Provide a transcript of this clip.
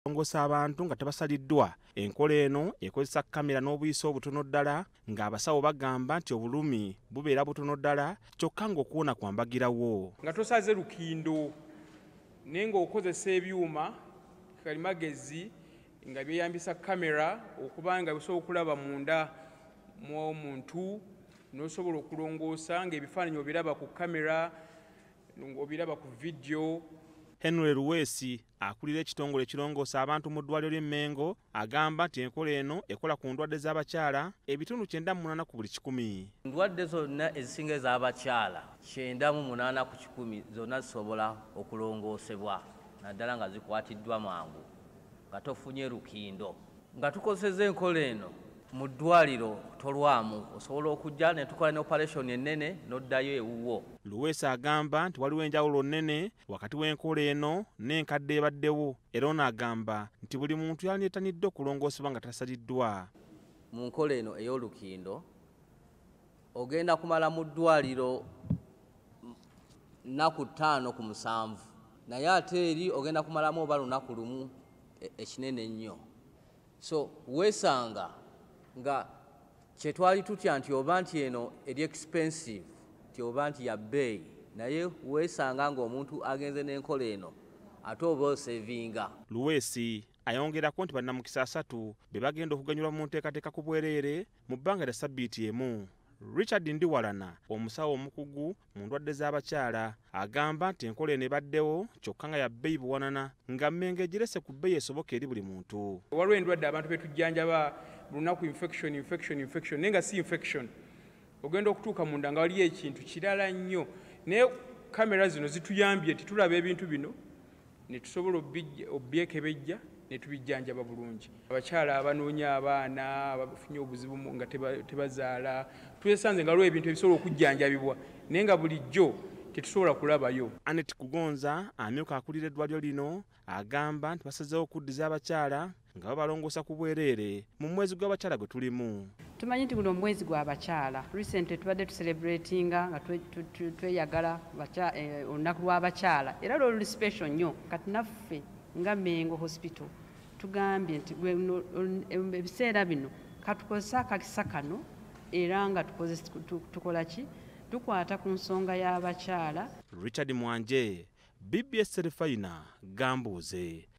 Kulongoosa abantu nga tebasaliddwa. Enkola eno ekozesa kamera n'obuyisa obutono ddala ng'abasawo bagamba nti obulumi bubeera butono ddala kyokka ng'okuwona kwambagirawo. Nga tosaze lukindo naye ng'okozesa ebyuma kalimagezi nga byeyambisa kamera okuba nga bisobola okulaba munda mw'omuntu n'osobola okulongoosa ng'ebifaananyi obiraba ku kamera ng'obiraba ku vidiyo. Lireese akulira ekitongole ekirongoosa abantu mu ddwaliro ly'e Mengo agamba nti enkola eno ekola ku ndwadde z'abakyala ebitundu 98 ku buli 100. Endwadde zonna ezisinga ez'abakyala 98 ku 100 zonna zisobola okulongoosebwa naddala nga zikwatiddwa mangu nga tofunye lukindo. Nga tukozesa enkola eno mu ddwaliro tolwamu osobola okujja ne tukola ne operation ennene n'oddayo ewuwo. Lireese agamba nti waliwo enjawulo nnene wakati w'enkola eno n'enkadde ebaddewo era ono agamba nti buli muntu yandireetanidde okulongoosebwa nga tasaliddwa. Mu nkola eno ey'olukindo ogenda kumala mu ddwaliro nnaku 5 ku 7 naye ate eri ogenda kumalamu oba lunaku lumu ekinene ennyo. So weesanga nga kyetwali tutya nti oba nti eno eri expensive nti oba nti ya bbeeyi naye weesanga ng'omuntu agenze n'enkola eno ate oba osevinga. Lireese ayongerako nti bannamukisa 3 be bagenda okuganyulwa mu nteekateeka ku bwereere mu bbanga lya ssabbiiti emu. Richard Ndiwalana omusawo omukugu mu ndwadde z'abakyala agamba nti enkola eno ebaddewo kyokka nga ya bbeeyi buwanana nga Mengo egirese ku bbeeyi esoboka eri buli muntu. Waliwo endwadde abantu betujjanjaba lunaku infection naye nga si infection ogenda okutuuka munda nga waliyo ekintu kirala nnyo naye kamera zino zituyambye titulaba ebintu bino ne tusobola obyekebejja ne tubijjanjaba bulungi. Abakyala abanoonya abaana abafunye obuzibu nga tebazaala twesanze nga waliwo ebintu ebisobola okujjanjabibwa naye nga bulijjo tetusobola kulabayo. Anet Kugonza amyuka akulira eddwaliro lino agamba nti basazeewo okuddiza abakyala nga babalongoosa ku bwereere mu mwezi gw'abakyala gwe tulimu. Tumanyi nti guno mwezi gw'abakyala. Recently tubadde tucelebratinga nga tweyagala olunaku lw'abakyala era lwo luli special nnyo kati naffe nga Mengo Hospital tugambye nti ebiseera bino katukozesa akakisa kano era nga tukola ki tukwata ku nsonga y'abakyala. Richard Mwanje, BBS Terefayina, Gambuuze.